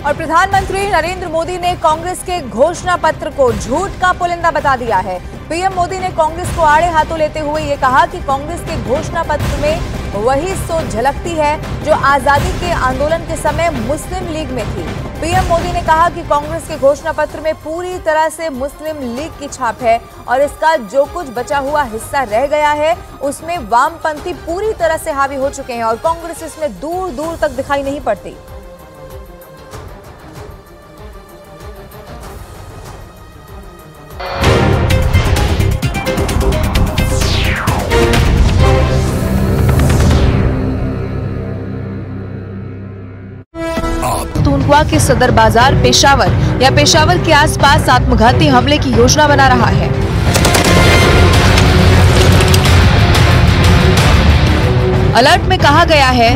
और प्रधानमंत्री नरेंद्र मोदी ने कांग्रेस के घोषणा पत्र को झूठ का पुलिंदा बता दिया है। पीएम मोदी ने कांग्रेस को आड़े हाथों लेते हुए ये कहा कि कांग्रेस के घोषणा पत्र में वही सोच झलकती है जो आजादी के आंदोलन के समय मुस्लिम लीग में थी। पीएम मोदी ने कहा कि कांग्रेस के घोषणा पत्र में पूरी तरह से मुस्लिम लीग की छाप है और इसका जो कुछ बचा हुआ हिस्सा रह गया है उसमें वामपंथी पूरी तरह से हावी हो चुके हैं और कांग्रेस इसमें दूर दूर तक दिखाई नहीं पड़ती। पख्तूनख्वा के सदर बाजार पेशावर या पेशावर के आसपास आत्मघाती हमले की योजना बना रहा है। अलर्ट में कहा गया है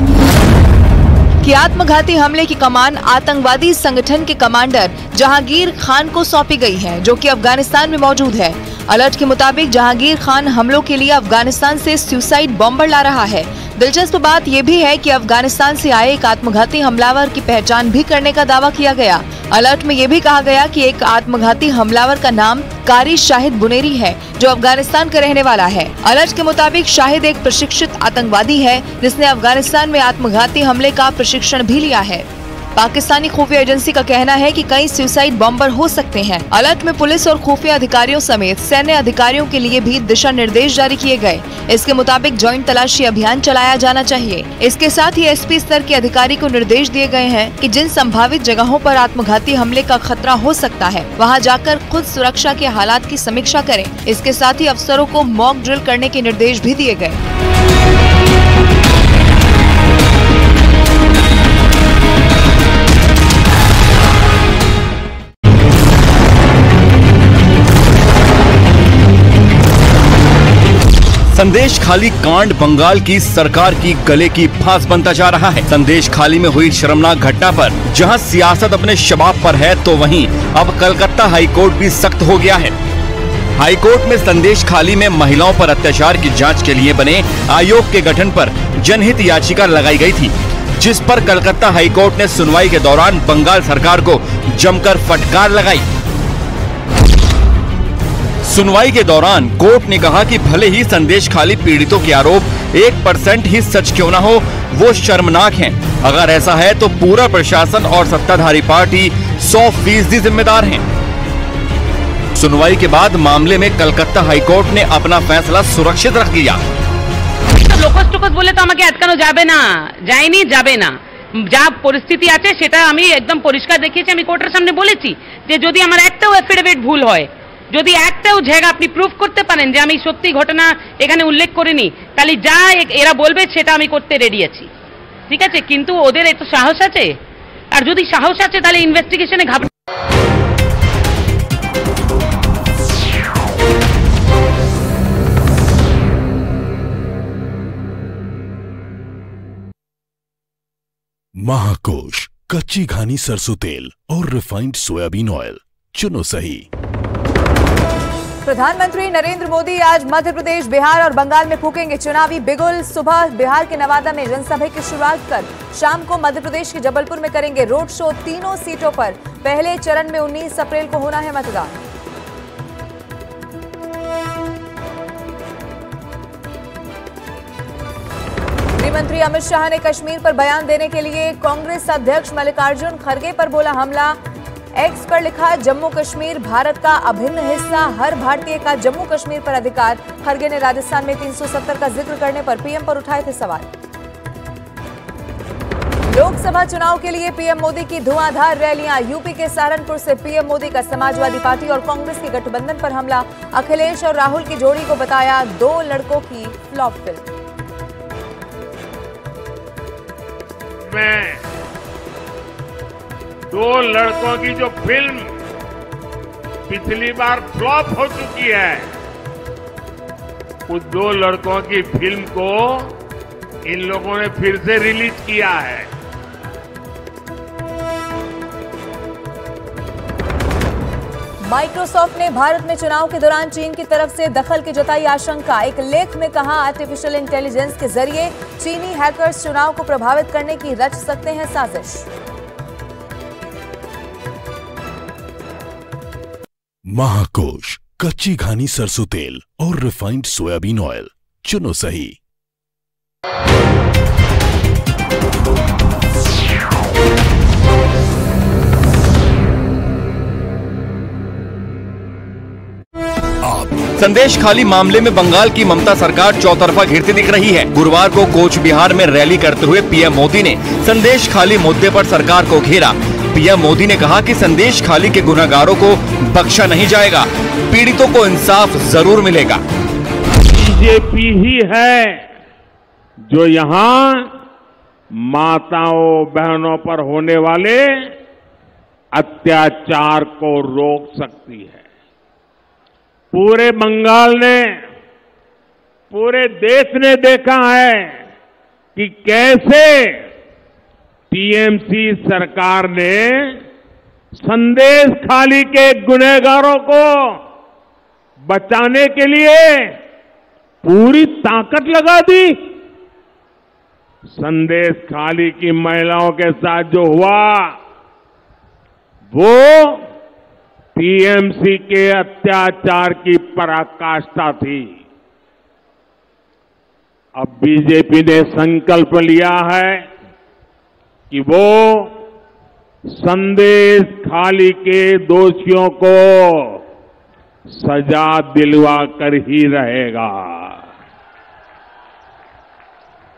कि आत्मघाती हमले की कमान आतंकवादी संगठन के कमांडर जहांगीर खान को सौंपी गई है, जो कि अफगानिस्तान में मौजूद है। अलर्ट के मुताबिक जहांगीर खान हमलों के लिए अफगानिस्तान से सुसाइड बॉम्बर ला रहा है। दिलचस्प बात यह भी है कि अफगानिस्तान से आए एक आत्मघाती हमलावर की पहचान भी करने का दावा किया गया। अलर्ट में यह भी कहा गया कि एक आत्मघाती हमलावर का नाम कारी शाहिद बुनेरी है, जो अफगानिस्तान का रहने वाला है। अलर्ट के मुताबिक शाहिद एक प्रशिक्षित आतंकवादी है जिसने अफगानिस्तान में आत्मघाती हमले का प्रशिक्षण भी लिया है। पाकिस्तानी खुफिया एजेंसी का कहना है कि कई सुसाइड बॉम्बर हो सकते हैं। अलर्ट में पुलिस और खुफिया अधिकारियों समेत सैन्य अधिकारियों के लिए भी दिशा निर्देश जारी किए गए। इसके मुताबिक जॉइंट तलाशी अभियान चलाया जाना चाहिए। इसके साथ ही एसपी स्तर के अधिकारी को निर्देश दिए गए हैं कि जिन संभावित जगहों पर आत्मघाती हमले का खतरा हो सकता है वहां जाकर खुद सुरक्षा के हालात की समीक्षा करें। इसके साथ ही अफसरों को मॉक ड्रिल करने के निर्देश भी दिए गए। संदेश खाली कांड बंगाल की सरकार की गले की फांस बनता जा रहा है। संदेश खाली में हुई शर्मनाक घटना पर जहां सियासत अपने शबाब पर है, तो वहीं अब कलकत्ता हाईकोर्ट भी सख्त हो गया है। हाईकोर्ट में संदेश खाली में महिलाओं पर अत्याचार की जांच के लिए बने आयोग के गठन पर जनहित याचिका लगाई गई थी, जिस पर कलकत्ता हाईकोर्ट ने सुनवाई के दौरान बंगाल सरकार को जमकर फटकार लगाई। सुनवाई के दौरान कोर्ट ने कहा कि भले ही संदेश खाली पीड़ितों के आरोप 1% ही सच क्यों ना हो, वो शर्मनाक हैं। अगर ऐसा है तो पूरा प्रशासन और सत्ताधारी पार्टी 100% जिम्मेदार हैं। सुनवाई के बाद मामले में कलकत्ता हाईकोर्ट ने अपना फैसला सुरक्षित रख लिया। लोकस टोकस बोले तो আমাকে আটকানো যাবে না, যায়নি, যাবে না। যা পরিস্থিতি আছে সেটা আমি একদম পরিষ্কার দেখিয়েছি। আমি কোর্টের সামনে বলেছি যে যদি আমার একটাও এফিডেভিট ভুল হয়, যদি একটাও জায়গা আপনি প্রুফ করতে পারেন যে আমি সত্যি ঘটনা এখানে উল্লেখ করিনি, তাহলে যা এরা বলবে সেটা আমি করতে রেডি আছি। ঠিক আছে, কিন্তু ওদের এত সাহস আছে? আর যদি সাহস আছে তাহলে ইনভেস্টিগেশনে ঘাবড়ে। महाकोश कच्ची घानी सरसों तेल और रिफाइंड सोयाबीन ऑयल चुनो सही। प्रधानमंत्री नरेंद्र मोदी आज मध्य प्रदेश, बिहार और बंगाल में फूकेंगे चुनावी बिगुल। सुबह बिहार के नवादा में जनसभा की शुरुआत कर शाम को मध्य प्रदेश के जबलपुर में करेंगे रोड शो। तीनों सीटों पर पहले चरण में 19 अप्रैल को होना है मतदान। गृहमंत्री अमित शाह ने कश्मीर पर बयान देने के लिए कांग्रेस अध्यक्ष मल्लिकार्जुन खड़गे पर बोला हमला। एक्स पर लिखा जम्मू कश्मीर भारत का अभिन्न हिस्सा, हर भारतीय का जम्मू कश्मीर पर अधिकार। खड़गे ने राजस्थान में 370 का जिक्र करने पर पीएम पर उठाए थे सवाल। लोकसभा चुनाव के लिए पीएम मोदी की धुआंधार रैलियां। यूपी के सहारनपुर से पीएम मोदी का समाजवादी पार्टी और कांग्रेस के गठबंधन पर हमला। अखिलेश और राहुल की जोड़ी को बताया 2 लड़कों की फ्लॉप फिल्म। में 2 लड़कों की जो फिल्म पिछली बार फ्लॉप हो चुकी है, उस 2 लड़कों की फिल्म को इन लोगों ने फिर से रिलीज किया है। माइक्रोसॉफ्ट ने भारत में चुनाव के दौरान चीन की तरफ से दखल की जताई आशंका। एक लेख में कहा आर्टिफिशियल इंटेलिजेंस के जरिए चीनी हैकर्स चुनाव को प्रभावित करने की रच सकते हैं साजिश। महाकोश, कच्ची घानी सरसों तेल और रिफाइंड सोयाबीन ऑयल, चुनो सही। संदेश खाली मामले में बंगाल की ममता सरकार चौतरफा घिरती दिख रही है। गुरुवार को कोच बिहार में रैली करते हुए पीएम मोदी ने संदेश खाली मुद्दे पर सरकार को घेरा। पीएम मोदी ने कहा कि संदेश खाली के गुनहगारों को बख्शा नहीं जाएगा, पीड़ितों को इंसाफ जरूर मिलेगा। बीजेपी ही है जो यहाँ माताओं बहनों पर होने वाले अत्याचार को रोक सकती है। पूरे बंगाल ने, पूरे देश ने देखा है कि कैसे टीएमसी सरकार ने संदेश खाली के गुनहगारों को बचाने के लिए पूरी ताकत लगा दी। संदेश खाली की महिलाओं के साथ जो हुआ वो टीएमसी के अत्याचार की पराकाष्ठा थी। अब बीजेपी ने संकल्प लिया है कि वो संदेश खाली के दोषियों को सजा दिलवा कर ही रहेगा।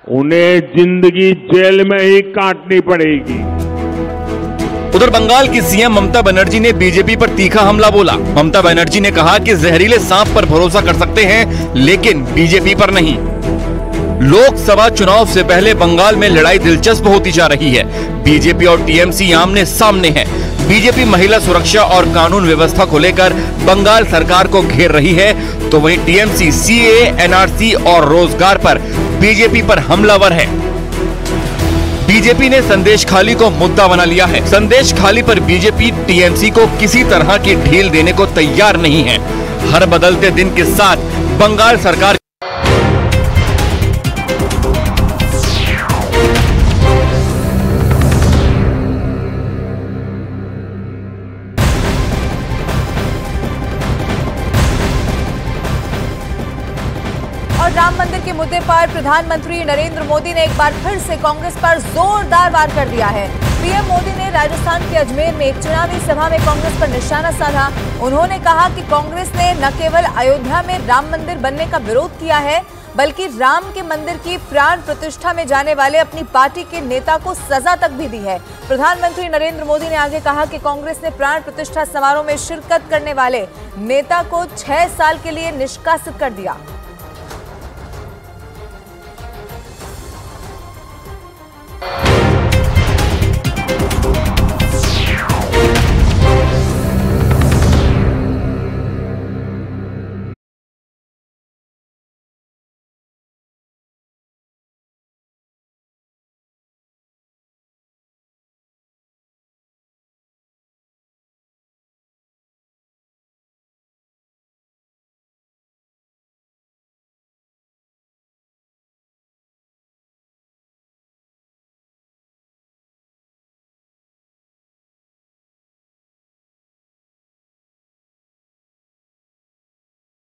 उन्हें जिंदगी जेल में ही काटनी पड़ेगी। उधर बंगाल की सीएम ममता बनर्जी ने बीजेपी पर तीखा हमला बोला। ममता बनर्जी ने कहा कि जहरीले सांप पर भरोसा कर सकते हैं लेकिन बीजेपी पर नहीं। लोकसभा चुनाव से पहले बंगाल में लड़ाई दिलचस्प होती जा रही है। बीजेपी और टीएमसी आमने सामने है। बीजेपी महिला सुरक्षा और कानून व्यवस्था को लेकर बंगाल सरकार को घेर रही है, तो वहीं टीएमसी सीएए, एनआरसी और रोजगार पर बीजेपी पर हमलावर है। बीजेपी ने संदेश खाली को मुद्दा बना लिया है। संदेश खाली पर बीजेपी टीएमसी को किसी तरह की ढील देने को तैयार नहीं है। हर बदलते दिन के साथ बंगाल सरकार और राम मंदिर के मुद्दे पर प्रधानमंत्री नरेंद्र मोदी ने एक बार फिर से कांग्रेस पर जोरदार वार कर दिया है। पीएम मोदी ने राजस्थान के अजमेर में एक चुनावी सभा में कांग्रेस पर निशाना साधा। उन्होंने कहा कि कांग्रेस ने न केवल अयोध्या में राम मंदिर बनने का विरोध किया है, बल्कि राम के मंदिर की प्राण प्रतिष्ठा में जाने वाले अपनी पार्टी के नेता को सजा तक भी दी है। प्रधानमंत्री नरेंद्र मोदी ने आगे कहा कि कांग्रेस ने प्राण प्रतिष्ठा समारोह में शिरकत करने वाले नेता को 6 साल के लिए निष्कासित कर दिया।